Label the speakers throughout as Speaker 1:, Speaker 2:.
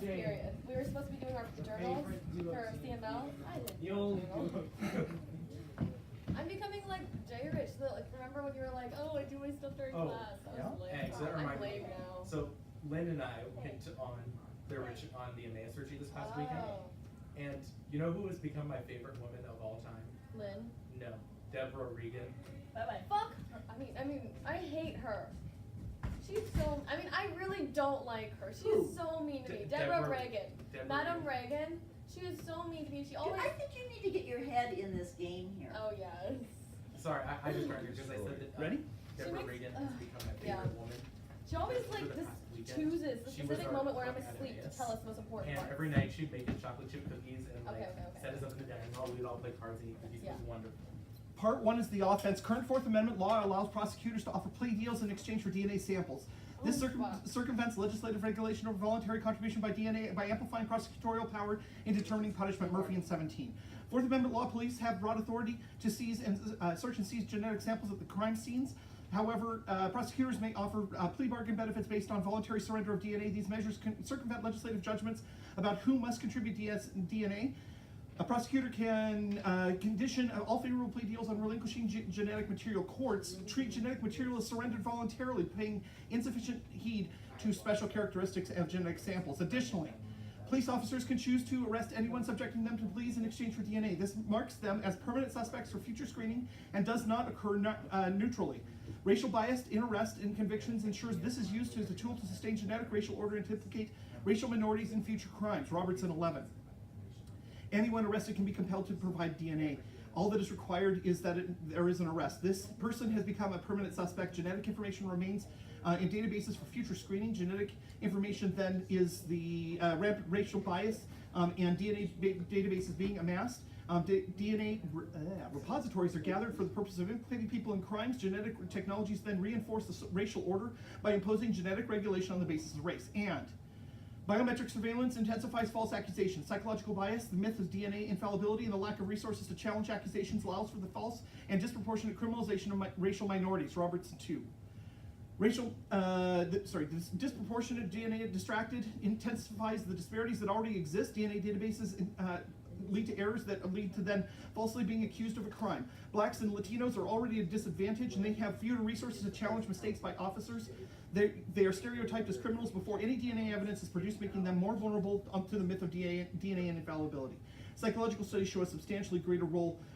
Speaker 1: period. We were supposed to be doing our journals for CML. I didn't do a journal. I'm becoming like JRich. Like, remember when you were like, oh, I do my stuff during class? I was lame. I'm lame now.
Speaker 2: So Lynn and I went on the Emmaus retreat this past weekend. And you know who has become my favorite woman of all time?
Speaker 1: Lynn?
Speaker 2: No. Deborah Regan.
Speaker 1: Bye-bye. Fuck her. I mean, I hate her. She's so, I really don't like her. She's so mean to me. Deborah Regan. Madam Reagan. She is so mean to me. She always...
Speaker 3: I think you need to get your head in this game here.
Speaker 1: Oh, yes.
Speaker 2: Sorry, I just heard because I said that.
Speaker 4: Ready?
Speaker 2: Deborah Regan has become my favorite woman.
Speaker 1: She always chooses the specific moment where I'm asleep to tell us the most important
Speaker 2: part. And every night she'd make us chocolate chip cookies and set us up in the dining hall. We'd all play cards and eat cookies. It was wonderful.
Speaker 4: Part 1 is the offense. Current Fourth Amendment law allows prosecutors to offer plea deals in exchange for DNA samples. This circumvents legislative regulation over voluntary contribution by DNA by amplifying prosecutorial power in determining punishment. Murphy and 17. Fourth Amendment law: police have broad authority to seize and search and seize genetic samples at the crime scenes. However, prosecutors may offer plea bargain benefits based on voluntary surrender of DNA. These measures can circumvent legislative judgments about who must contribute DNA. A prosecutor can condition all favorable plea deals on relinquishing genetic material. Courts treat genetic material as surrendered voluntarily, paying insufficient heed to special characteristics of genetic samples. Additionally, police officers can choose to arrest anyone subjecting them to pleas in exchange for DNA. This marks them as permanent suspects for future screening and does not occur neutrally. Racial bias in arrest and convictions ensures this is used as a tool to sustain genetic racial order and to implicate racial minorities in future crimes. Robertson 11. Anyone arrested can be compelled to provide DNA. All that is required is that there is an arrest. This person has become a permanent suspect. Genetic information remains in databases for future screening. Genetic information then is the rampant racial bias and DNA databases being amassed. DNA repositories are gathered for the purpose of implicating people in crimes. Genetic technologies then reinforce the racial order by imposing genetic regulation on the basis of race. And biometric surveillance intensifies false accusations. Psychological bias, the myth of DNA infallibility, and the lack of resources to challenge accusations allows for the false and disproportionate criminalization of racial minorities. Robertson 2. This disproportionate DNA distracted intensifies the disparities that already exist. DNA databases lead to errors that lead to then falsely being accused of a crime. Blacks and Latinos are already at a disadvantage, and they have fewer resources to challenge mistakes by officers. They are stereotyped as criminals before any DNA evidence is produced, making them more vulnerable to the myth of DNA and infallibility. Psychological studies show a substantially greater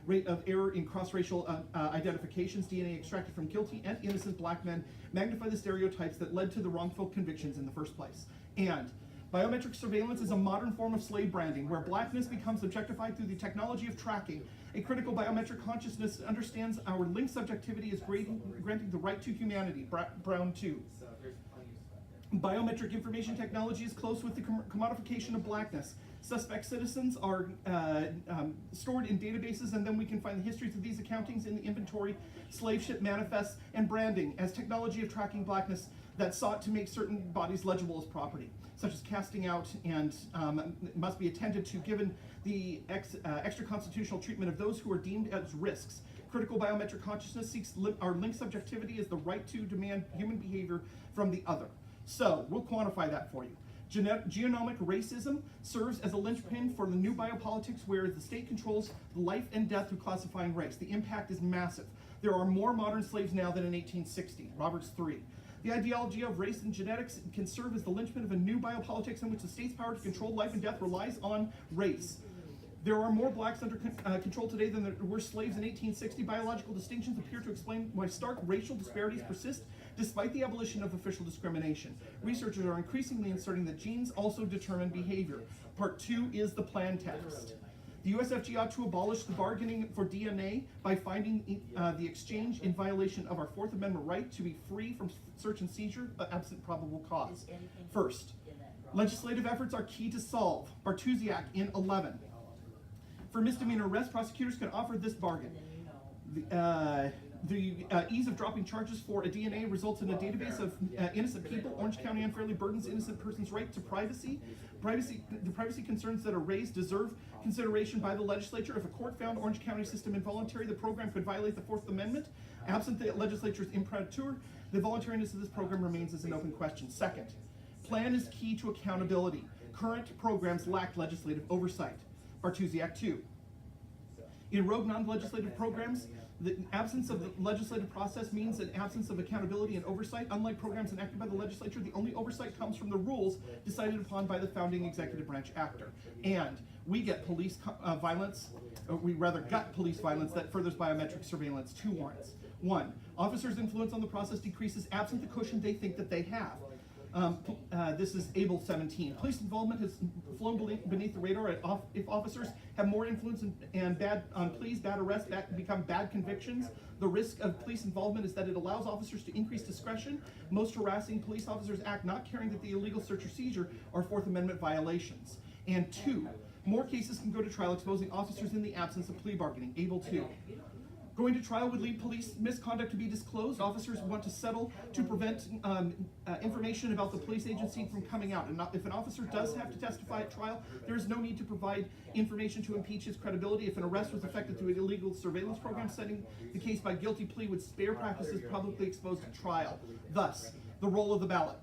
Speaker 4: rate of error in cross-racial identifications. DNA extracted from guilty and innocent black men magnify the stereotypes that led to the wrongful convictions in the first place. And biometric surveillance is a modern form of slave branding, where blackness becomes objectified through the technology of tracking. A critical biometric consciousness understands our linked subjectivity as granting the right to humanity. Brown 2. Biometric information technology is close with the commodification of blackness. Suspect citizens are stored in databases, and then we can find the histories of these accountings in the inventory, slave ship manifests, and branding as technology of tracking blackness that sought to make certain bodies legible as property, such as casting out, and must be attended to given the extra constitutional treatment of those who are deemed as risks. Critical biometric consciousness seeks our linked subjectivity as the right to demand human behavior from the other. So, we'll quantify that for you. Genomic racism serves as a linchpin for the new biopolitics where the state controls life and death through classifying race. The impact is massive. There are more modern slaves now than in 1860. Roberts 3. The ideology of race and genetics can serve as the linchpin of a new biopolitics in which the state's power to control life and death relies on race. There are more blacks under control today than there were slaves in 1860. Biological distinctions appear to explain why stark racial disparities persist despite the abolition of official discrimination. Researchers are increasingly inserting that genes also determine behavior. Part 2 is the plan test. The USFG ought to abolish the bargaining for DNA by finding the exchange in violation of our Fourth Amendment right to be free from search and seizure absent probable cause. First, legislative efforts are key to solve. Bartusiak in 11. For misdemeanor arrest, prosecutors can offer this bargain. The ease of dropping charges for a DNA results in a database of innocent people. Orange County unfairly burdens innocent persons' right to privacy. The privacy concerns that are raised deserve consideration by the legislature. If a court found Orange County system involuntary, the program could violate the Fourth Amendment. Absent the legislature's imprimatur, the voluntariness of this program remains as an open question. Second, plan is key to accountability. current programs lack legislative oversight. Bartusiak 2. In rogue non-legislative programs, the absence of the legislative process means an absence of accountability and oversight. Unlike programs enacted by the legislature, the only oversight comes from the rules decided upon by the founding executive branch actor. And we get police violence, or we rather gut police violence that furthers biometric surveillance. 2 warrants. 1, officers' influence on the process decreases absent the cushion they think that they have. This is Able 17. Police involvement has flown beneath the radar. If officers have more influence and bad on pleas, bad arrests become bad convictions. The risk of police involvement is that it allows officers to increase discretion. Most harassing police officers act not caring that the illegal search or seizure are Fourth Amendment violations. And 2, more cases can go to trial exposing officers in the absence of plea bargaining. Able 2. Going to trial would lead police misconduct to be disclosed. Officers want to settle to prevent information about the police agency from coming out. And if an officer does have to testify at trial, there is no need to provide information to impeach his credibility. If an arrest was effected through an illegal surveillance program, setting the case by guilty plea would spare practices publicly exposed at trial. Thus, the role of the ballot.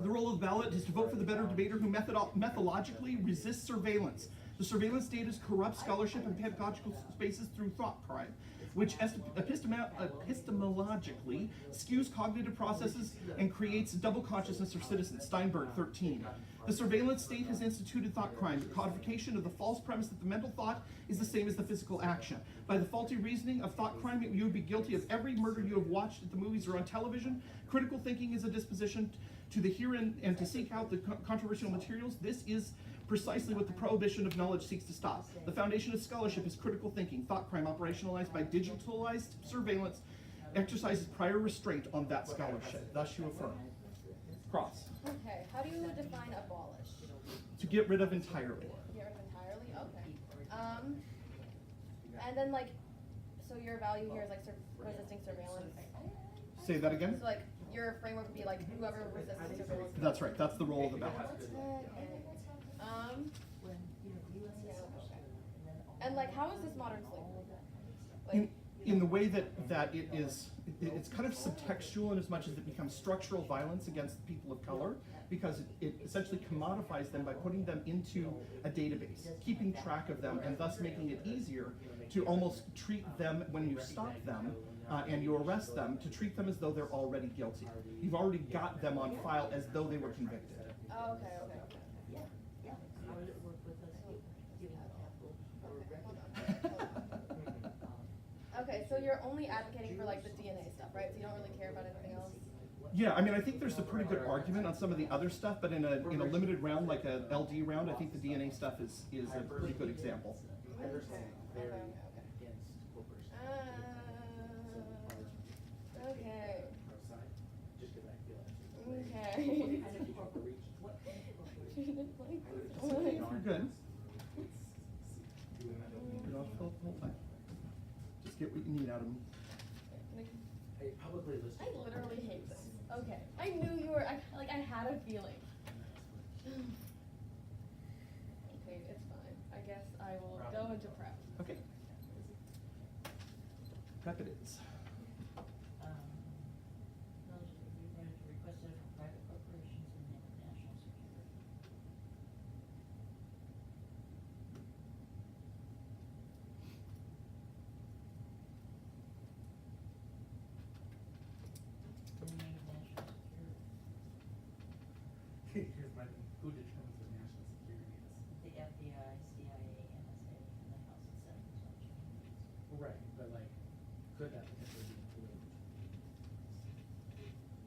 Speaker 4: The role of the ballot is to vote for the better debater who methodologically resists surveillance. The surveillance state corrupts scholarship and pedagogical spaces through thought crime, which epistemologically skews cognitive processes and creates double consciousness of citizens. Steinberg, 13. The surveillance state has instituted thought crime, the codification of the false premise that the mental thought is the same as the physical action. By the faulty reasoning of thought crime, you would be guilty of every murder you have watched at the movies or on television. Critical thinking is a disposition to the here and to seek out the controversial materials. This is precisely what the prohibition of knowledge seeks to stop. The foundation of scholarship is critical thinking. Thought crime operationalized by digitalized surveillance exercises prior restraint on that scholarship. Thus you affirm. Cross.
Speaker 1: Okay, how do you define abolish?
Speaker 4: To get rid of entirely.
Speaker 1: Get rid of entirely? Okay. And then like, so your value here is like resisting surveillance?
Speaker 4: Say that again?
Speaker 1: So like, your framework would be like whoever resists surveillance.
Speaker 4: That's right, that's the role of the ballot.
Speaker 1: Okay. And like, how is this modern slavery? Like,
Speaker 4: In the way that it is, it's kind of subtextual in as much as it becomes structural violence against people of color, because it essentially commodifies them by putting them into a database, keeping track of them, and thus making it easier to almost treat them when you stop them and you arrest them, to treat them as though they're already guilty. You've already got them on file as though they were convicted.
Speaker 1: oh, okay. Okay, so you're only advocating for like the DNA stuff, right? So you don't really care about anything else?
Speaker 4: Yeah, I mean, I think there's a pretty good argument on some of the other stuff, but in a limited round, like a LD round, I think the DNA stuff is a pretty good example.
Speaker 1: Okay.
Speaker 4: You're good. Hold on. Just get what you need out of me.
Speaker 1: I literally hate this. Okay. I knew you were, I had a feeling. Okay, it's fine. I guess I will go into prep.
Speaker 4: Okay. Prep it is.
Speaker 5: Requested from private corporations in the name of national security. In the name of national security.
Speaker 2: Here's my thing. Who determines what national security is?
Speaker 5: The FBI, CIA, NSA, and the House and Senate presumption.
Speaker 2: Right, but like, could that potentially be included?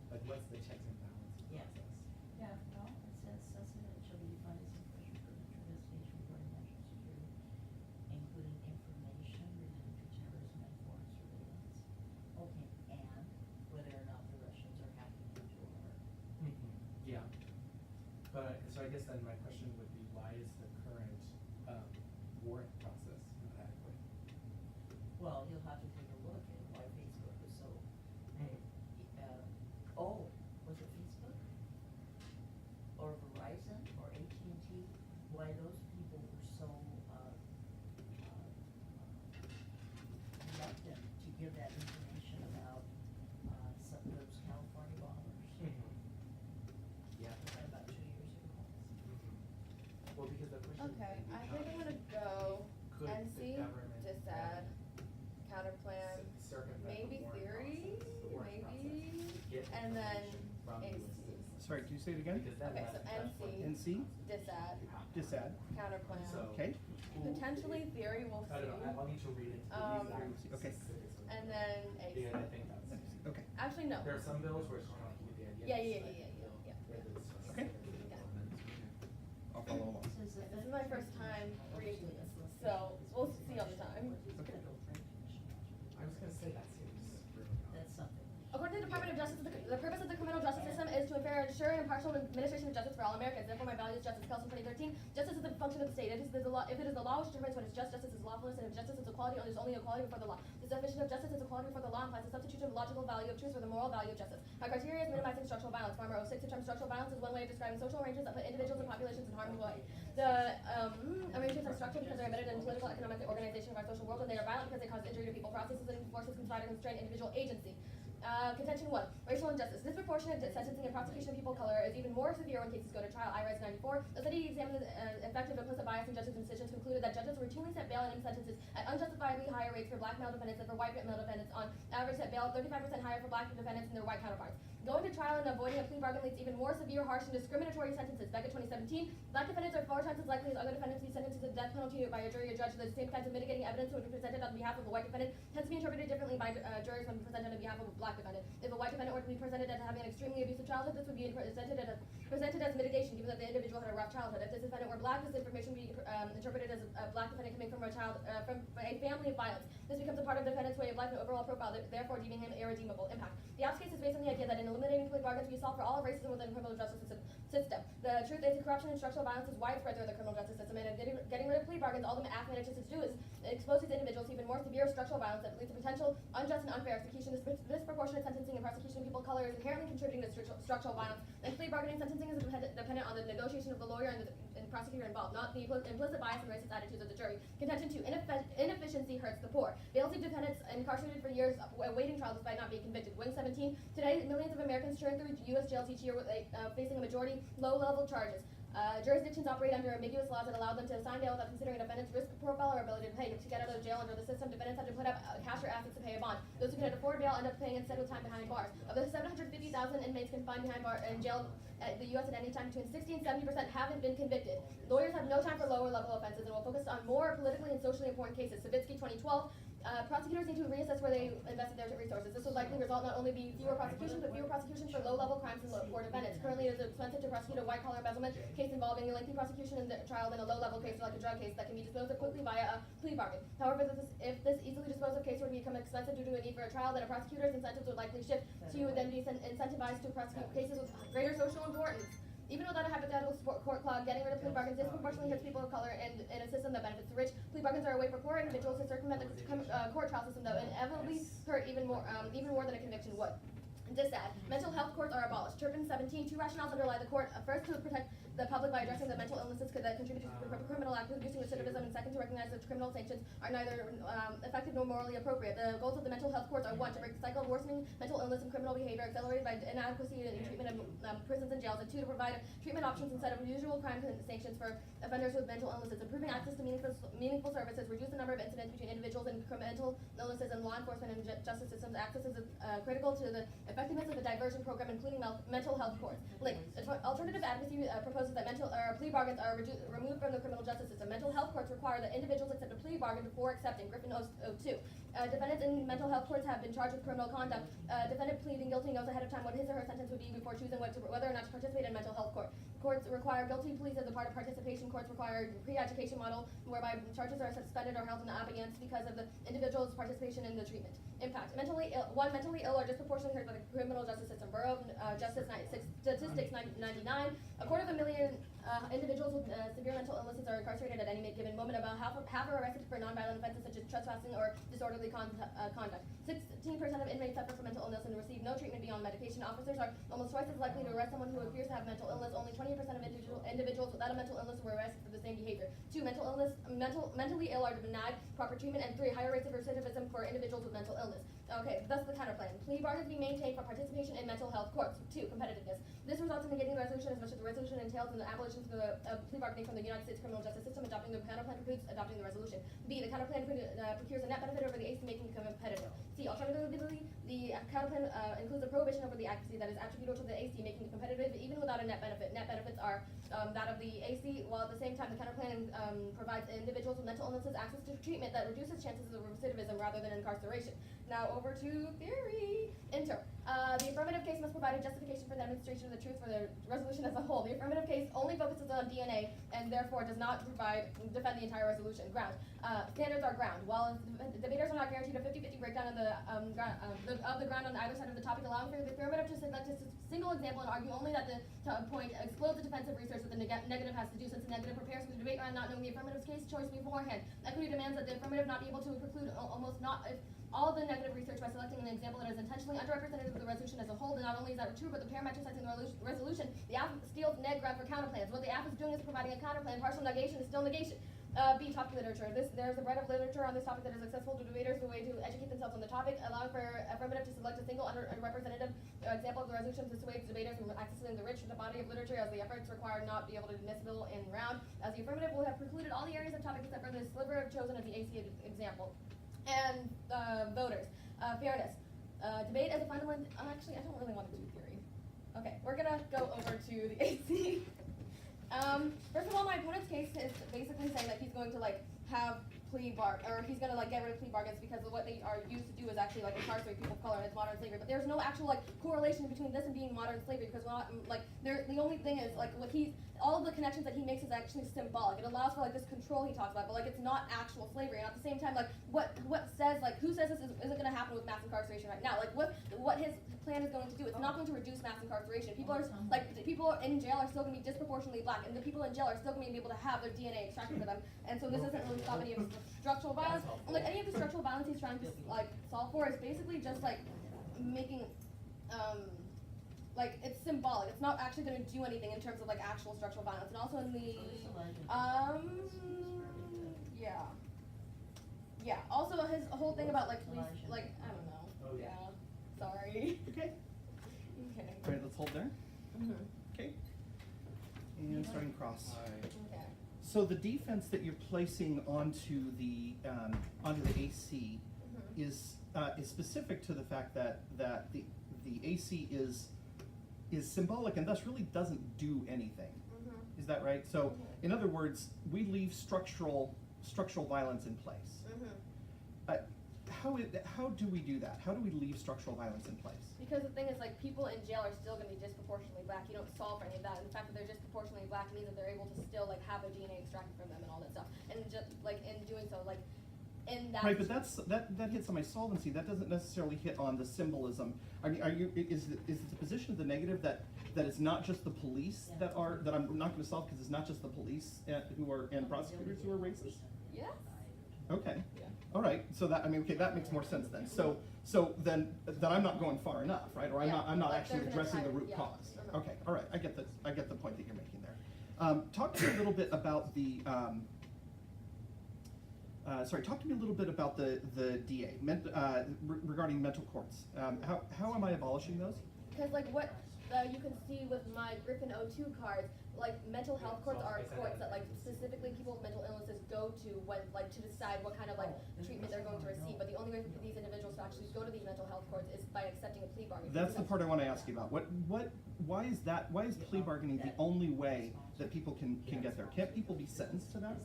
Speaker 2: Like, what's the checks and balances
Speaker 5: Yeah.
Speaker 2: process?
Speaker 5: Yeah, no, it says sensitive, it shall be defined as information for the investigation regarding national security, including information related to terrorism and foreign surveillance. Okay, and whether or not the Russians are hacking into our.
Speaker 2: Yeah. But, so I guess then my question would be, why is the current warrant process not adequate?
Speaker 5: Well, you'll have to take a look at why Facebook was so, was it Facebook? Or Verizon, or AT&T, why those people were so, reluctant to give that information about, some of those California bombers.
Speaker 2: Yeah.
Speaker 5: Was that about 2 years ago?
Speaker 1: Okay, I think I'm gonna go
Speaker 2: Could the
Speaker 1: NC,
Speaker 2: government
Speaker 1: disad, counterplan,
Speaker 2: circumvent the
Speaker 1: maybe
Speaker 2: warrant
Speaker 1: theory,
Speaker 2: process, the warrant
Speaker 1: maybe,
Speaker 2: process, get
Speaker 1: and then
Speaker 2: information from
Speaker 1: AC.
Speaker 2: USCIS.
Speaker 4: Sorry, can you say it again?
Speaker 2: Because then
Speaker 1: Okay, so
Speaker 2: that's what
Speaker 1: NC.
Speaker 4: NC,
Speaker 1: disad,
Speaker 2: you have to
Speaker 4: disad,
Speaker 2: have.
Speaker 1: counterplan.
Speaker 2: So,
Speaker 4: okay,
Speaker 1: Potentially theory, we'll
Speaker 2: I don't know,
Speaker 1: see.
Speaker 2: I'll need to read into the exact
Speaker 4: Okay.
Speaker 2: specifics of
Speaker 1: And
Speaker 2: it.
Speaker 1: then
Speaker 2: Yeah, I
Speaker 1: AC.
Speaker 2: think that's.
Speaker 4: okay.
Speaker 1: Actually, no.
Speaker 2: There are some bills where it's just trying to keep the idea.
Speaker 1: Yeah, yeah,
Speaker 2: but
Speaker 1: yeah, yeah,
Speaker 2: where there's just-
Speaker 4: Okay. I'll follow along.
Speaker 5: Says the
Speaker 1: This is my first time reading through this, so we'll see on the time.
Speaker 4: Okay.
Speaker 2: I was gonna say that seems really odd.
Speaker 5: That's something.
Speaker 1: According to the Department of Justice, the purpose of the criminal justice system is to ensure impartial administration of justice for all Americans. Therefore, my values, Justice Kelson 2013. Justice is the function of the state. If it is the law which determines what is just, justice is lawfulness, and if justice is equality, there is only equality before the law. This definition of justice is equality before the law implies the substitution of the logical value of truth for the moral value of justice. My criteria is minimizing structural violence. Farmer 06, the term structural violence is one way of describing social arrangements that put individuals and populations in harm's way. The arrangements are structured because they're embedded in the political, economic organization of our social world, and they are violent because they cause injury to people, processes, and forces conspired to constrain individual agency. Contention 1. Racial injustice. Disproportionate sentencing and prosecution of people of color is even more severe when cases go to trial. IRIS 94. The study examined the effect of implicit bias in judges' decisions, concluded that judges routinely set bail and sentences at unjustifiably higher rates for black male defendants than for white male defendants, on average set bail 35% higher for black defendants than their white counterparts. Going to trial and avoiding a plea bargain leads to even more severe, harsh, and discriminatory sentences. Beckett 2017. Black defendants are 4 times as likely as other defendants to be sentenced to the death penalty by a jury or judge. The same kinds of mitigating evidence when presented on behalf of a white defendant tends to be interpreted differently by juries when presented on behalf of a black defendant. If a white defendant were to be presented as having an extremely abusive childhood, this would be presented as mitigation, given that the individual had a rough childhood. If this defendant were black, this information would be interpreted as a black defendant coming from a family of violence. This becomes a part of the defendant's way of life and overall profile, therefore deeming him irredeemable. Impact. The Ops case is based on the idea that in eliminating plea bargains, we solve for all of racism within the criminal justice system. The truth is that corruption and structural violence is widespread through the criminal justice system, and getting rid of plea bargains, all the act manages to do is expose these individuals to even more severe structural violence that leads to potential unjust and unfair execution. This disproportionate sentencing and prosecution of people of color is inherently contributing to structural violence, and plea bargaining sentencing is dependent on the negotiation of the lawyer and the prosecutor involved, not the implicit bias and racist attitudes of the jury. Contention 2. Inefficiency hurts the poor. Bails leave defendants incarcerated for years awaiting trial despite not being convicted. Wing 17. Today, millions of Americans churn through U.S. jails each year facing a majority low-level charges. Jurisdictions operate under ambiguous laws that allow them to assign bail without considering a defendant's risk profile or ability to pay. To get out of jail under the system, defendants have to put up cash or assets to pay a bond. Those who cannot afford bail end up paying instead with time behind bars. Of the 750,000 inmates confined behind in jail at the U.S. at any time, between 60 and 70% haven't been convicted. Lawyers have no time for lower-level offenses and will focus on more politically and socially important cases. Savitsky 2012. Prosecutors need to reassess where they invested their resources. This will likely result not only be fewer prosecutions, but fewer prosecutions for low-level crimes and poor defendants. Currently, it is expensive to prosecute a white-collar embezzlement case involving a lengthy prosecution in the trial than a low-level case like a drug case that can be disposed of quickly via a plea bargain. However, if this easily disposed of case were to become expensive due to a need for a trial, then a prosecutor's incentives would likely shift to then be incentivized to prosecute cases with greater social importance. Even without a hypothetical court clog, getting rid of plea bargains disproportionately hurts people of color and in a system that benefits the rich. Plea bargains are a way for poor individuals to circumvent the court trial system that would inevitably hurt even more than a conviction would. Disad. Mental health courts are abolished. Turpin 17. 2 rationales underlie the court. First, to protect the public by addressing the mental illnesses that contribute to the criminal act, reducing recidivism, and second, to recognize that criminal sanctions are neither effective nor morally appropriate. The goals of the mental health courts are 1. To break the cycle of worsening mental illness and criminal behavior accelerated by inadequacy in treatment of prisons and jails, and 2. To provide treatment options instead of usual crime sanctions for offenders with mental illnesses. Improving access to meaningful services, reduce the number of incidents between individuals and mental illnesses and law enforcement and justice systems. Access is critical to the effectiveness of the diversion program, including mental health courts. Link. Alternative advocacy proposes that plea bargains are removed from the criminal justice system. Mental health courts require that individuals accept a plea bargain before accepting. Griffin 02. Defendants in mental health courts have been charged with criminal conduct. Defendant pleading guilty knows ahead of time what his or her sentence would be before choosing whether or not to participate in mental health court. Courts require guilty pleas as a part of participation. Courts require pre-education model whereby charges are suspended or held in abeyance because of the individual's participation in the treatment. Impact. Mentally ill are disproportionately hurt by the criminal justice system. Bureau of Justice Statistics 99. 250,000 individuals with severe mental illnesses are incarcerated at any given moment. About half are arrested for nonviolent offenses such as trespassing or disorderly conduct. 16% of inmates suffer from mental illness and receive no treatment beyond medication. Officers are almost twice as likely to arrest someone who appears to have mental illness. Only 20% of individuals without a mental illness were arrested for the same behavior. 2. Mentally ill are denied proper treatment. And 3. Higher rates of recidivism for individuals with mental illness. Okay, thus the counterplan. Plea bargains be maintained for participation in mental health courts. 2, competitiveness. This results in negating the resolution as much as the resolution entails in the abolition of plea bargaining from the United States criminal justice system. Adopting the counterplan precludes adopting the resolution. B, the counterplan procures a net benefit over the AC, making it competitive. C, alternatively, the counterplan includes a prohibition over the accuracy that is attributable to the AC, making it competitive even without a net benefit. Net benefits are that of the AC, while at the same time the counterplan provides individuals with mental illnesses access to treatment that reduces chances of recidivism rather than incarceration. Now over to theory. Enter. The affirmative case must provide a justification for the demonstration of the truth for the resolution as a whole. The affirmative case only focuses on DNA and therefore does not defend the entire resolution. Ground. Standards are ground. While debaters are not guaranteed a 50-50 breakdown of the ground on either side of the topic, allowing for the affirmative to select a single example and argue only that the point explodes the defensive research that the negative has to do, since the negative prepares for the debate around not knowing the affirmative's case choice beforehand. Equity demands that the affirmative not be able to preclude almost not if all of the negative research by selecting an example that is intentionally underrepresented of the resolution as a whole. And not only is that true, but the parametric citing the resolution, the app steals neg ground for counterplans. What the app is doing is providing a counterplan. Partial negation is still negation. B, topic literature. There's a breadth of literature on this topic that is accessible to debaters, the way to educate themselves on the topic, allowing for affirmative to select a single underrepresentative example of the resolution dissuades debaters from accessing the rich body of literature, as the efforts required not be able to admissible in round, as the affirmative will have precluded all the areas of topic except for the sliver chosen as the AC example. And voters. Fairness. Debate as a fundamental. Actually, I don't really want to do theory. Okay, we're gonna go over to the AC. First of all, my opponent's case is basically saying that he's going to have he's gonna get rid of plea bargains because of what they are used to do is actually incarcerate people of color and it's modern slavery. But there's no actual correlation between this and being modern slavery, because the only thing is all of the connections that he makes is actually symbolic. It allows for this control he talks about, but it's not actual slavery. And at the same time, who says this isn't gonna happen with mass incarceration right now? What his plan is going to do? It's not going to reduce mass incarceration. People in jail are still gonna be disproportionately black, and the people in jail are still gonna be able to have their DNA extracted for them. And so this isn't really stop any of structural violence. Any of the structural violence he's trying to solve for is basically just making it's symbolic. It's not actually going to do anything in terms of actual structural violence. And also in the also his whole thing about police I don't know. Yeah. Sorry.
Speaker 4: Okay.
Speaker 1: Okay.
Speaker 4: All right, let's hold there.
Speaker 1: Mm-hmm.
Speaker 4: Okay. And starting cross.
Speaker 1: Okay.
Speaker 4: So the defense that you're placing onto the AC
Speaker 1: Mm-hmm.
Speaker 4: is specific to the fact that the AC is symbolic and thus really doesn't do anything.
Speaker 1: Mm-hmm.
Speaker 4: Is that right? So
Speaker 1: Mm-hmm.
Speaker 4: in other words, we leave structural violence in place.
Speaker 1: Mm-hmm.
Speaker 4: How do we do that? How do we leave structural violence in place?
Speaker 1: Because the thing is, people in jail are still going to be disproportionately black. You don't solve for any of that. And the fact that they're disproportionately black means that they're able to still have their DNA extracted from them and all that stuff. And just in doing so, in that.
Speaker 4: Right, but that hits on my solvency. That doesn't necessarily hit on the symbolism. Is it the position of the negative that it's not just the police that I'm not going to solve, because it's not just the police and prosecutors who are racist?
Speaker 1: Yes.
Speaker 4: Okay.
Speaker 1: Yeah.
Speaker 4: All right. So that that makes more sense then. So then I'm not going far enough, right? Or I'm not actually addressing the root cause.
Speaker 1: Uh-huh.
Speaker 4: Okay. All right. I get the point that you're making there. Talk to me a little bit about the. Talk to me a little bit about the DA regarding mental courts. How am I abolishing those?
Speaker 1: Because what you can see with my Griffin 02 cards, mental health courts are courts that specifically people with mental illnesses go to when to decide what kind of treatment they're going to receive. But the only way for these individuals to actually go to these mental health courts is by accepting a plea bargain.
Speaker 4: That's the part I want to ask you about. Why is that? Why is plea bargaining the only way that people can get there? Can't people be sentenced to that?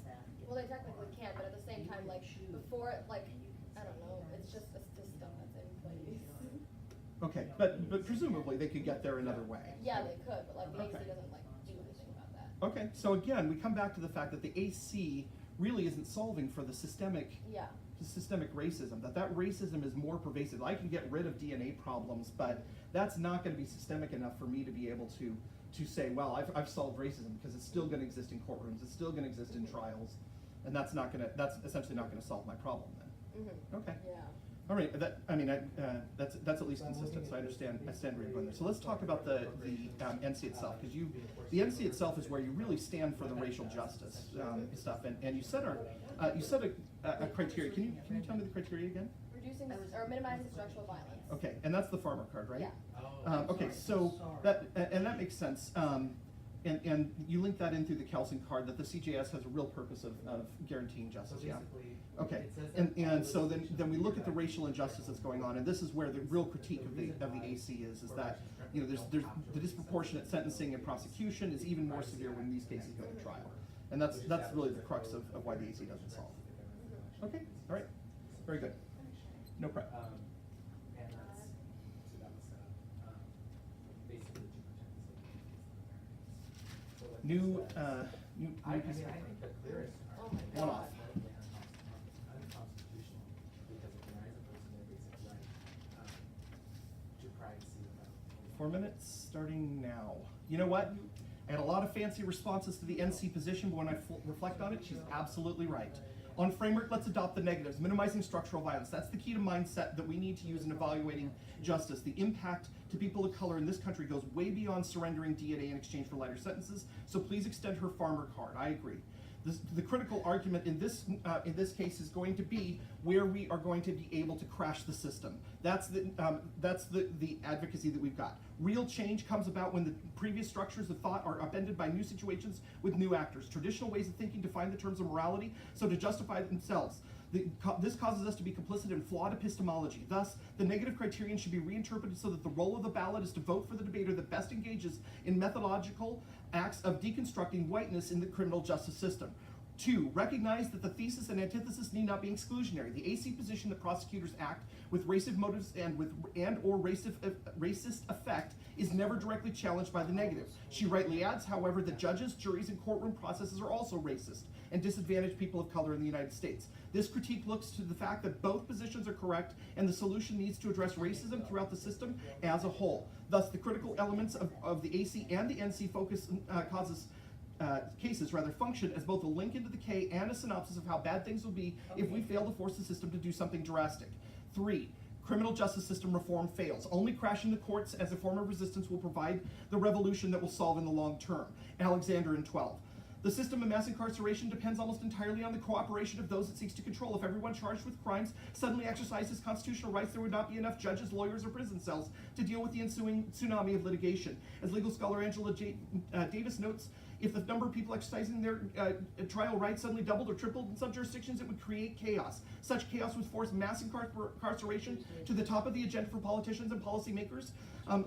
Speaker 1: Well, they technically can, but at the same time, before I don't know, it's just the system that's in place.
Speaker 4: Okay, but presumably they could get there another way.
Speaker 1: Yeah, they could, but the AC
Speaker 4: Okay.
Speaker 1: doesn't do anything about that.
Speaker 4: Okay, so again, we come back to the fact that the AC really isn't solving for the systemic racism. That racism is more pervasive. I can get rid of DNA problems, but that's not going to be systemic enough for me to be able to say, well, I've solved racism, because it's still going to exist in courtrooms, it's still going to exist in trials, and that's essentially not going to solve my problem then.
Speaker 1: Mm-hmm.
Speaker 4: Okay.
Speaker 1: Yeah.
Speaker 4: All right. That's at least consistent. So I understand where you're going there. So let's talk about the NC itself, because the NC itself is where you really stand for the racial justice stuff, and you set a criteria. Can you tell me the criteria again?
Speaker 1: Reducing or minimizing structural violence.
Speaker 4: Okay, and that's the farmer card, right?
Speaker 1: Yeah.
Speaker 4: Okay, so that makes sense. And you link that in through the Kelsen card that the CJS has a real purpose of guaranteeing justice.
Speaker 2: So
Speaker 4: yeah.
Speaker 2: basically,
Speaker 4: Okay,
Speaker 2: it says that
Speaker 4: and so then we look at the racial injustice that's going on, and this is where the real critique of the AC is that there's the disproportionate sentencing and prosecution is even more severe when these cases go to trial, and that's really the crux of why the AC doesn't solve. Okay, all right, very good. No prep.
Speaker 2: And that's, so that was set up, basically to protect the safety of the parents. So like
Speaker 4: New
Speaker 2: this says- I
Speaker 4: piece
Speaker 2: mean,
Speaker 4: of-
Speaker 2: I think the clearest
Speaker 1: Oh my
Speaker 2: argument
Speaker 1: God.
Speaker 2: is unconstitutional because it denies a person their basic right, to privacy without.
Speaker 4: 4 minutes, starting now. You know what? I had a lot of fancy responses to the NC position, but when I reflect on it, she's absolutely right. On framework, let's adopt the negatives, minimizing structural violence. That's the key to mindset that we need to use in evaluating justice. The impact to people of color in this country goes way beyond surrendering DNA in exchange for lighter sentences, so please extend her farmer card. I agree. The critical argument in this case is going to be where we are going to be able to crash the system. That's the advocacy that we've got. Real change comes about when the previous structures of thought are upended by new situations with new actors. Traditional ways of thinking define the terms of morality, so to justify themselves. This causes us to be complicit in flawed epistemology. Thus, the negative criterion should be reinterpreted so that the role of the ballot is to vote for the debater that best engages in methodological acts of deconstructing whiteness in the criminal justice system. 2, recognize that the thesis and antithesis need not be exclusionary. The AC position that prosecutors act with racist motives and or racist effect is never directly challenged by the negative. She rightly adds, however, that judges, juries, and courtroom processes are also racist and disadvantage people of color in the United States. This critique looks to the fact that both positions are correct and the solution needs to address racism throughout the system as a whole. Thus, the critical elements of the AC and the NC focus cases function as both a link into the K and a synopsis of how bad things will be if we fail to force the system to do something drastic. 3, criminal justice system reform fails. Only crashing the courts as a form of resistance will provide the revolution that will solve in the long term. Alexander in 12. The system of mass incarceration depends almost entirely on the cooperation of those it seeks to control. If everyone charged with crimes suddenly exercised his constitutional rights, there would not be enough judges, lawyers, or prison cells to deal with the ensuing tsunami of litigation. As legal scholar Angela Davis notes, if the number of people exercising their trial rights suddenly doubled or tripled in some jurisdictions, it would create chaos. Such chaos would force mass incarceration to the top of the agenda for politicians and policymakers,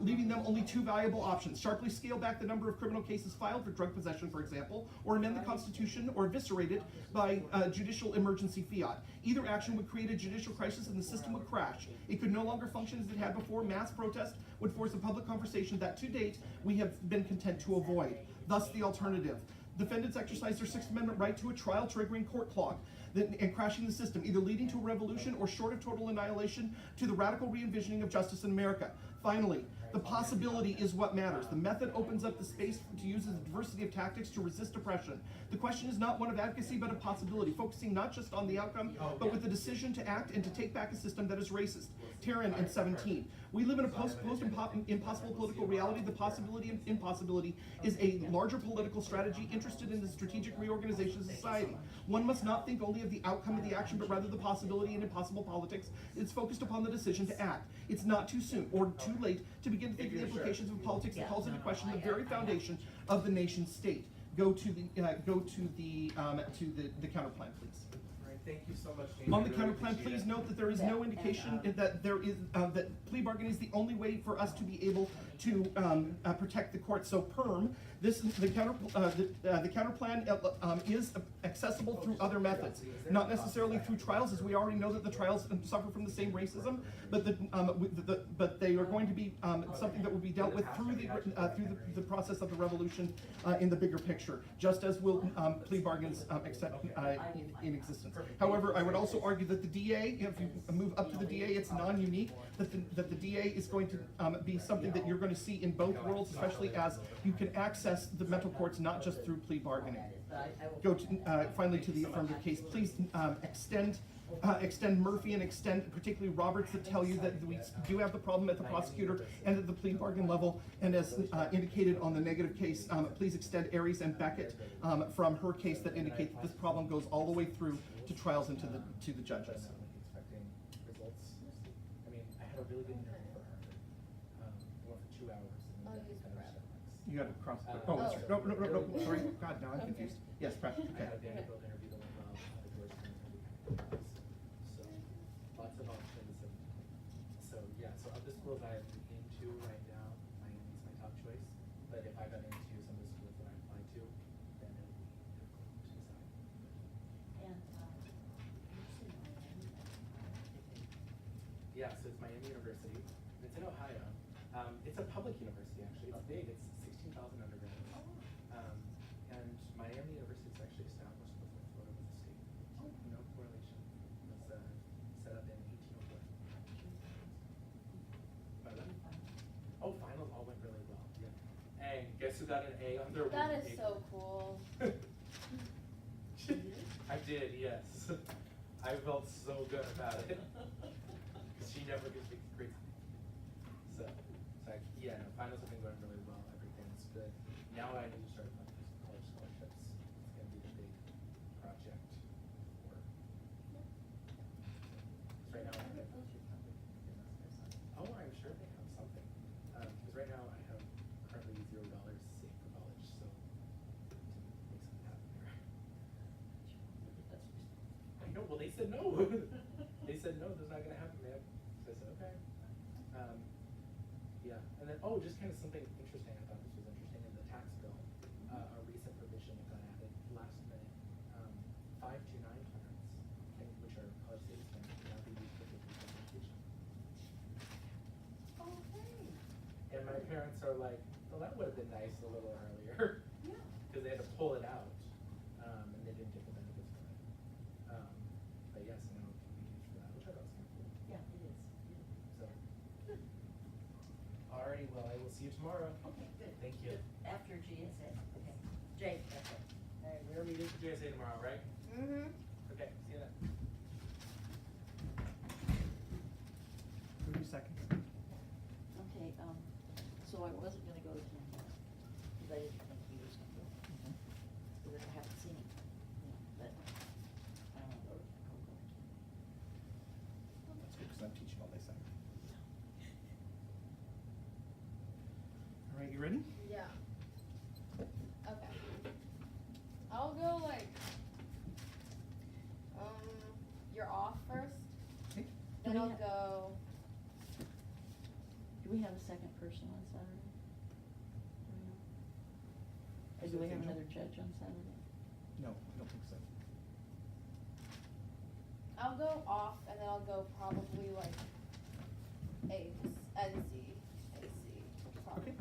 Speaker 4: leaving them only 2 viable options: sharply scale back the number of criminal cases filed for drug possession, for example, or amend the Constitution or eviscerate it by judicial emergency fiat. Either action would create a judicial crisis and the system would crash. It could no longer function as it had before. Mass protest would force a public conversation that, to date, we have been content to avoid. Thus, the alternative. Defendants exercise their Sixth Amendment right to a trial, triggering court clog and crashing the system, either leading to a revolution or, short of total annihilation, to the radical re-envisioning of justice in America. Finally, the possibility is what matters. The method opens up the space to use a diversity of tactics to resist oppression. The question is not one of advocacy, but of possibility, focusing not just on the outcome, but with the decision to act and to take back a system that is racist. Taryn in 17. We live in a post-impossible political reality. The possibility and impossibility is a larger political strategy interested in the strategic reorganization of society. One must not think only of the outcome of the action, but rather the possibility and impossible politics. It's focused upon the decision to act. It's not too soon or too late to begin to think of the implications of politics that calls into question the very foundation of the nation state. Go to the counterplan, please.
Speaker 2: Thank you so much, Jamie.
Speaker 4: On the counterplan, please note that there is no indication that there is that plea bargaining is the only way for us to be able to protect the court. So the counterplan is accessible through other methods, not necessarily through trials, as we already know that the trials suffer from the same racism, but but they are going to be something that will be dealt with through the process of the revolution in the bigger picture, just as will plea bargains in existence. However, I would also argue that the DA, if you move up to the DA, it's non-unique, that the DA is going to be something that you're going to see in both worlds, especially as you can access the mental courts not just through plea bargaining. Go to, finally to the affirmative case. Please extend Murphy and extend particularly Roberts that tell you that we do have the problem at the prosecutor and at the plea bargain level, and as indicated on the negative case, please extend Aries and Beckett from her case that indicate that this problem goes all the way through to trials and to the
Speaker 2: But
Speaker 4: judges.
Speaker 2: I'm like expecting results. I mean, I had a really good interview for Harvard. I went for 2 hours and
Speaker 1: Oh,
Speaker 2: then
Speaker 1: you used
Speaker 2: finished
Speaker 1: prep.
Speaker 2: at like
Speaker 4: You got to cross.
Speaker 2: Uh,
Speaker 4: Oh, that's right. No, no, no, no.
Speaker 2: really
Speaker 4: Sorry.
Speaker 2: well.
Speaker 4: God, now I'm
Speaker 1: Okay.
Speaker 4: confused. Yes, prep.
Speaker 2: I
Speaker 4: Okay.
Speaker 2: had a Vanderbilt interview that went well. I had a Georgetown interview that went well. So lots of options. And so yeah, so of the schools I'm into right now, Miami's my top choice. But if I got into some of the schools that I applied to, then it would be difficult to decide.
Speaker 5: And, you said Miami,
Speaker 2: Yeah, so it's Miami University. It's in Ohio. It's a public university actually. It's big. It's 16,000 undergrads. And Miami University is actually established before Florida was a state. No correlation. It was set up in 1804. But, oh, finals all went really well. Yeah. And guess who got an A on their
Speaker 1: That
Speaker 2: week
Speaker 1: is
Speaker 2: paper?
Speaker 1: so cool.
Speaker 2: I did, yes. I felt so good about it. Because she never gives me grades. So yeah, no, finals have been going really well. Everything's good. Now I need to start applying for some college scholarships. It's going to be the big project for. Right now, oh, I'm sure they have something. Because right now I have currently $0 saved for college, so to make something happen there. I know. Well, they said no. They said no. That's not going to happen, man. So I said okay. Yeah, and then just kind of something interesting. I thought this was interesting in the tax bill. A recent provision that got added last minute. 529 plans, which are college savings plans, can now be used for 50% education.
Speaker 3: Okay.
Speaker 2: And my parents are like, well, that would have been nice a little earlier.
Speaker 3: Yeah.
Speaker 2: Because they had to pull it out, and they didn't get the benefits from it. But yes, now it can be used for that, which I thought was kind of cool.
Speaker 5: Yeah, it is.
Speaker 2: So, alrighty, well, I will see you tomorrow.
Speaker 5: Okay, good.
Speaker 2: Thank you.
Speaker 5: After GSA, okay. Jay, that's it.
Speaker 2: Alright, we're meeting for JSA tomorrow, right?
Speaker 1: Mm-hmm.
Speaker 2: Okay, see you then.
Speaker 4: Who do seconds?
Speaker 5: Okay, so I wasn't gonna go to Ken, because I didn't think he was gonna go. Because I haven't seen him, but I don't know, I'll go to Ken.
Speaker 4: That's good because I'm teaching all day Saturday. All right, you ready?
Speaker 1: Yeah. Okay. I'll go like, you're off first,
Speaker 4: Okay.
Speaker 1: then
Speaker 5: Do we
Speaker 1: I'll
Speaker 5: have-
Speaker 1: go,
Speaker 5: Do we have a second person on Saturday? Or do we have another judge on Saturday?
Speaker 4: No, I don't think so.
Speaker 1: I'll go off and then I'll go probably like NC, probably.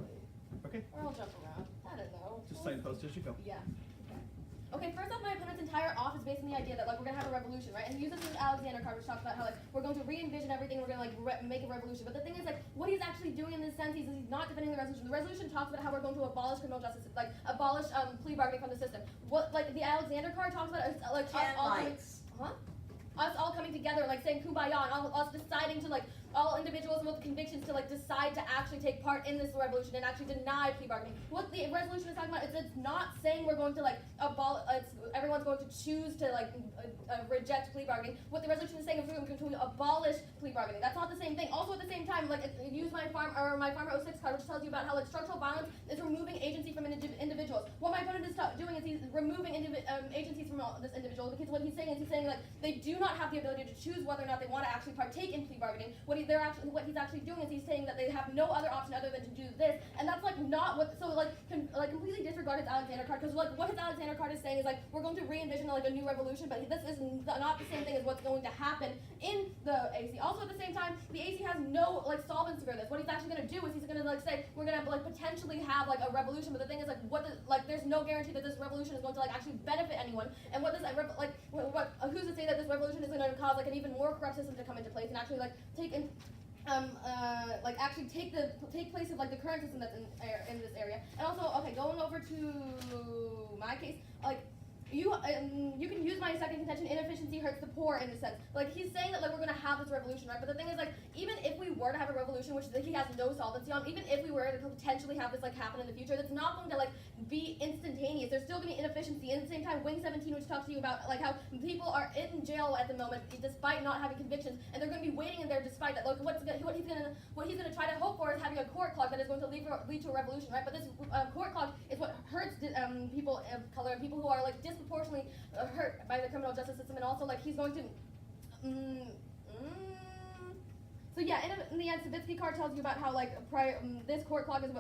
Speaker 4: Okay.
Speaker 1: Or I'll jump around, I don't know.
Speaker 4: Just signpost as you go.
Speaker 1: Yeah. Okay, first off, my opponent's entire off is based on the idea that like we're gonna have a revolution, right? And he uses this Alexander card, which talks about how like we're going to re-envision everything, we're gonna like make a revolution. But the thing is like what he's actually doing in this sense, he's not defending the resolution. The resolution talks about how we're going to abolish criminal justice, like abolish plea bargaining from the system. What like the Alexander card talks about is like us
Speaker 3: Ken
Speaker 1: all coming,
Speaker 3: likes.
Speaker 1: us all coming together, like saying kumbaya, and us deciding to like all individuals with convictions to like decide to actually take part in this revolution and actually deny plea bargaining. What the resolution is talking about is it's not saying we're going to like everyone's going to choose to like reject plea bargaining. What the resolution is saying is we're going to abolish plea bargaining. That's not the same thing. Also at the same time, like use my Farmer 06 card, which tells you about how like structural violence is removing agency from individuals. What my opponent is doing is he's removing agencies from this individual, because what he's saying is like they do not have the ability to choose whether or not they want to actually partake in plea bargaining. What he's actually doing is he's saying that they have no other option other than to do this, and that's like not what. So like completely disregard his Alexander card, because like what his Alexander card is saying is like we're going to re-envision like a new revolution, but this is not the same thing as what's going to happen in the AC. Also at the same time, the AC has no like solvency for this. What he's actually going to do is he's going to like say we're going to like potentially have like a revolution, but the thing is like there's no guarantee that this revolution is going to like actually benefit anyone. And what does who's to say that this revolution is going to cause like an even more corrupt system to come into place and actually like take in take place of like the current system that's in this area. And also, okay, going over to my case, like you can use my second contention, inefficiency hurts the poor in a sense. Like, he's saying that, like, we're gonna have this revolution, right? But the thing is, like, even if we were to have a revolution, which like, he has no solvency on, even if we were to potentially have this, like, happen in the future, that's not going to, like, be instantaneous. There's still gonna be inefficiency. And at the same time, Wing 17, which talks to you about, like, how people are in jail at the moment despite not having convictions, and they're gonna be waiting in there despite that. Like, what he's gonna try to hope for is having a court clock that is going to lead to a revolution, right? But this court clock is what hurts people of color and people who are, like, disproportionately hurt by the criminal justice system, and also, like, he's going to so yeah, in the end, Savitsky card tells you about how, like, this court clock is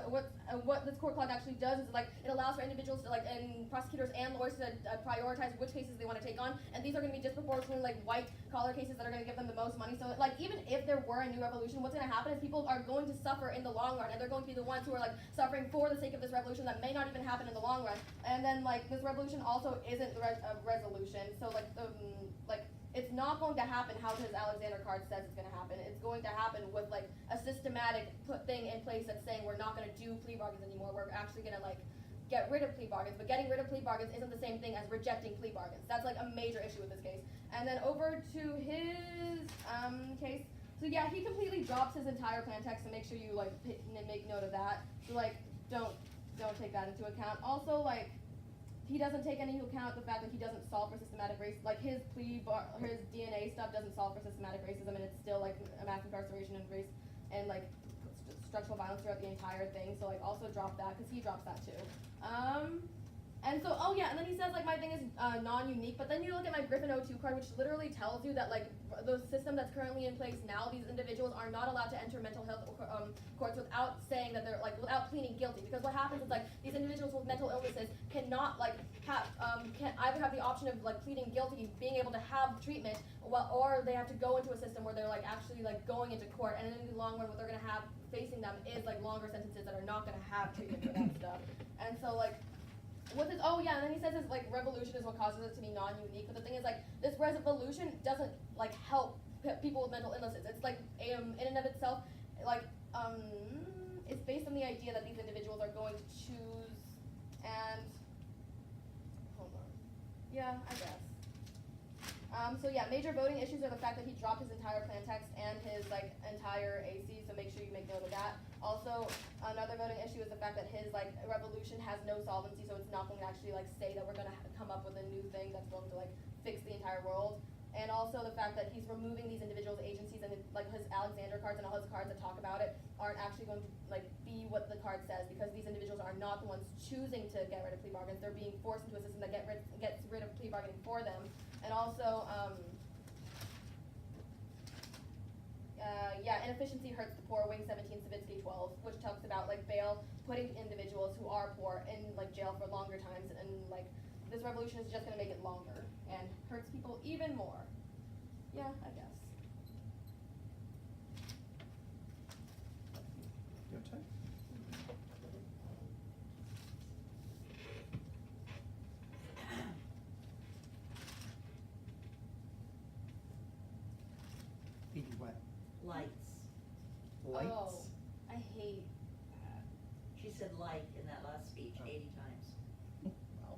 Speaker 1: what this court clock actually does is, like, it allows for individuals to, like, and prosecutors and lawyers to prioritize which cases they want to take on, and these are going to be disproportionately, like, white collar cases that are going to give them the most money. So, like, even if there were a new revolution, what's going to happen is people are going to suffer in the long run, and they're going to be the ones who are, like, suffering for the sake of this revolution that may not even happen in the long run. And then, like, this revolution also isn't a resolution, so, like, it's not going to happen how his Alexander card says it's going to happen. It's going to happen with, like, a systematic thing in place that's saying we're not going to do plea bargains anymore. We're actually going to, like, get rid of plea bargains. But getting rid of plea bargains isn't the same thing as rejecting plea bargains. That's, like, a major issue with this case. And then over to his case. So yeah, he completely drops his entire plan text, so make sure you, like, make note of that. So, like, don't take that into account. Also, like, he doesn't take into account the fact that he doesn't solve for systematic racism. Like, his his DNA stuff doesn't solve for systematic racism, and it's still, like, a mass incarceration and race and, like, structural violence throughout the entire thing. So, like, also drop that, because he drops that too. And so, oh yeah, and then he says, like, my thing is non-unique, but then you look at my Griffin 02 card, which literally tells you that, like, the system that's currently in place now, these individuals are not allowed to enter mental health courts without saying that they're, like, without pleading guilty. Because what happens is, like, these individuals with mental illnesses cannot, like, can either have the option of, like, pleading guilty, being able to have treatment, or they have to go into a system where they're, like, actually, like, going into court, and in the long run, what they're gonna have facing them is, like, longer sentences that are not gonna have treatment for that stuff. And so, like, with his, oh yeah, and then he says his, like, revolution is what causes it to be non-unique, but the thing is, like, this revolution doesn't, like, help people with mental illnesses. It's, like, in and of itself, like, it's based on the idea that these individuals are going to choose, and, hold on, yeah, I guess. So yeah, major voting issues are the fact that he dropped his entire plan text and his, like, entire AC, so make sure you make note of that. Also, another voting issue is the fact that his, like, revolution has no solvency, so it's not going to actually, like, say that we're going to come up with a new thing that's going to, like, fix the entire world. And also the fact that he's removing these individuals' agencies, and, like, his Alexander cards and all his cards that talk about it aren't actually going to, like, be what the card says, because these individuals are not the ones choosing to get rid of plea bargains. They're being forced into a system that gets rid of plea bargaining for them. And also, yeah, inefficiency hurts the poor, Wing 17, Savitsky 12, which talks about, like, bail, putting individuals who are poor in, like, jail for longer times, and, like, this revolution is just going to make it longer and hurts people even more. Yeah, I guess.
Speaker 4: You have time? Baby what?
Speaker 3: Lights.
Speaker 4: Lights?
Speaker 1: Oh, I hate that.
Speaker 3: She said light in that last speech 80 times.
Speaker 4: Wow.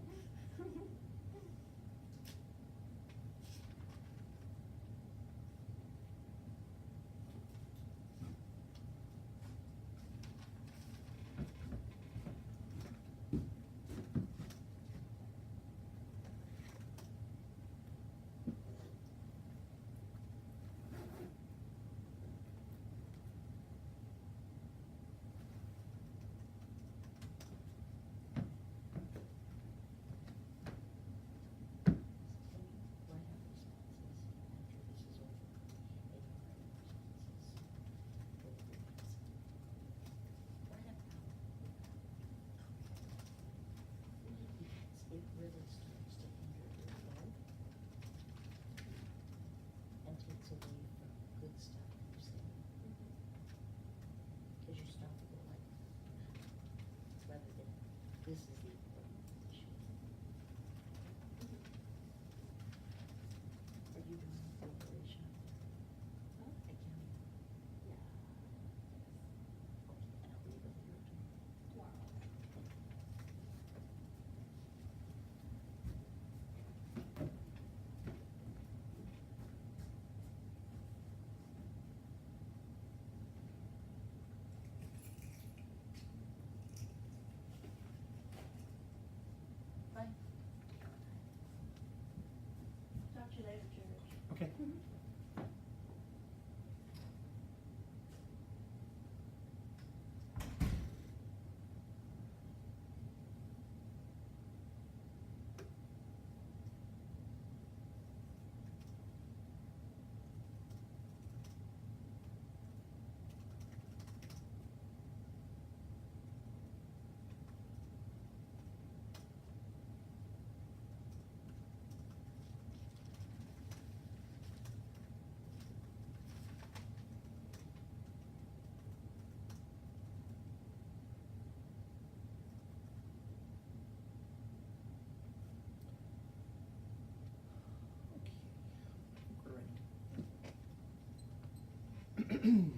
Speaker 4: Starting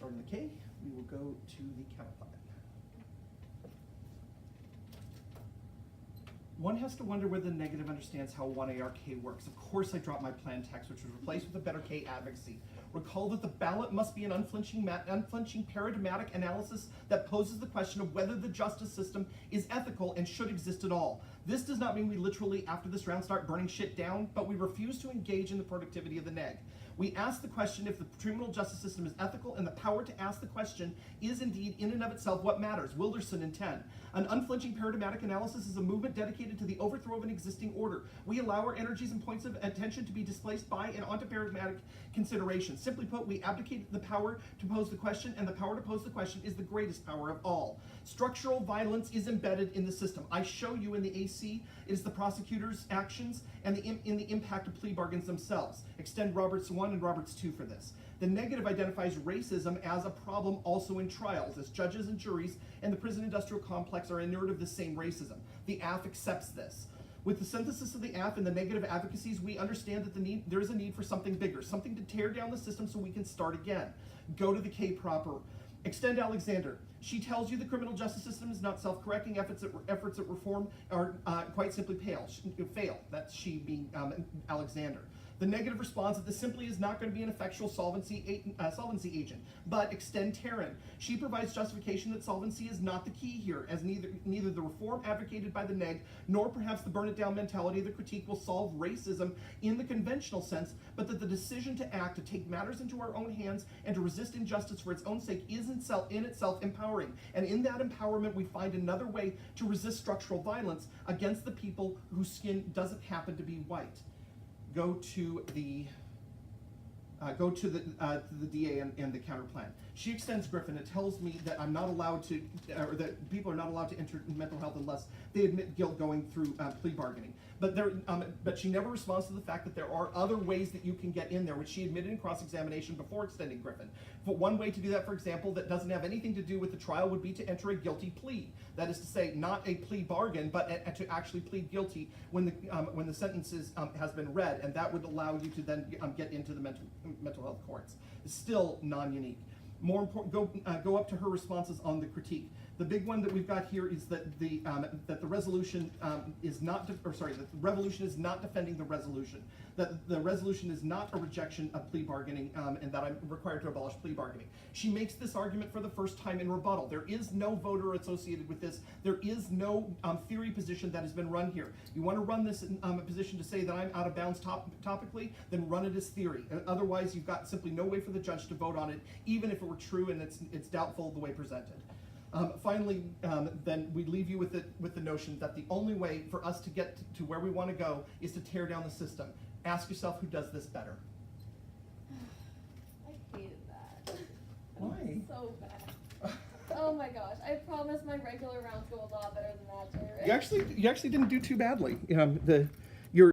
Speaker 4: the K, we will go to the counterplan. One has to wonder whether the negative understands how 1ARK works. Of course I dropped my plan text, which was replaced with a better K advocacy. Recall that the ballot must be an unflinching paradigmatic analysis that poses the question of whether the justice system is ethical and should exist at all. This does not mean we literally, after this round, start burning shit down, but we refuse to engage in the productivity of the neg. We ask the question if the criminal justice system is ethical, and the power to ask the question is indeed in and of itself what matters. Wilderson in 10. An unflinching paradigmatic analysis is a movement dedicated to the overthrow of an existing order. We allow our energies and points of attention to be displaced by and onto paradigmatic considerations. Simply put, we abdicate the power to pose the question, and the power to pose the question is the greatest power of all. Structural violence is embedded in the system. I show you in the AC, it is the prosecutor's actions and in the impact of plea bargains themselves. Extend Roberts 1 and Roberts 2 for this. The negative identifies racism as a problem also in trials, as judges and juries and the prison industrial complex are inured of the same racism. The AF accepts this. With the synthesis of the AF and the negative advocacies, we understand that there is a need for something bigger, something to tear down the system so we can start again. Go to the K proper. Extend Alexander. She tells you the criminal justice system is not self-correcting. Efforts at reform are quite simply fail. That's she being Alexander. The negative response that this simply is not going to be an effectual solvency agent, but extend Taryn. She provides justification that solvency is not the key here, as neither the reform advocated by the neg, nor perhaps the burn it down mentality of the critique will solve racism in the conventional sense, but that the decision to act, to take matters into our own hands, and to resist injustice for its own sake is in itself empowering. And in that empowerment, we find another way to resist structural violence against the people whose skin doesn't happen to be white. Go to the DA and the counter plan. She extends Griffin. It tells me that I'm not allowed to, or that people are not allowed to enter mental health unless they admit guilt going through plea bargaining. But she never responds to the fact that there are other ways that you can get in there, which she admitted in cross-examination before extending Griffin. But one way to do that, for example, that doesn't have anything to do with the trial would be to enter a guilty plea. That is to say, not a plea bargain, but to actually plead guilty when the sentence has been read, and that would allow you to then get into the mental health courts. It's still non-unique. More important, go up to her responses on the critique. The big one that we've got here is that the resolution is not, that the revolution is not defending the resolution. That the resolution is not a rejection of plea bargaining, and that I'm required to abolish plea bargaining. She makes this argument for the first time in rebuttal. There is no voter associated with this. There is no theory position that has been run here. You want to run this position to say that I'm out of bounds topically, then run it as theory. Otherwise, you've got simply no way for the judge to vote on it, even if it were true and it's doubtful the way presented. Finally, then we leave you with the notion that the only way for us to get to where we want to go is to tear down the system. Ask yourself who does this better.
Speaker 1: I hated that.
Speaker 4: Why?
Speaker 1: So bad. Oh my gosh! I promise my regular rounds go a lot better than that, JRich.
Speaker 4: You actually didn't do too badly.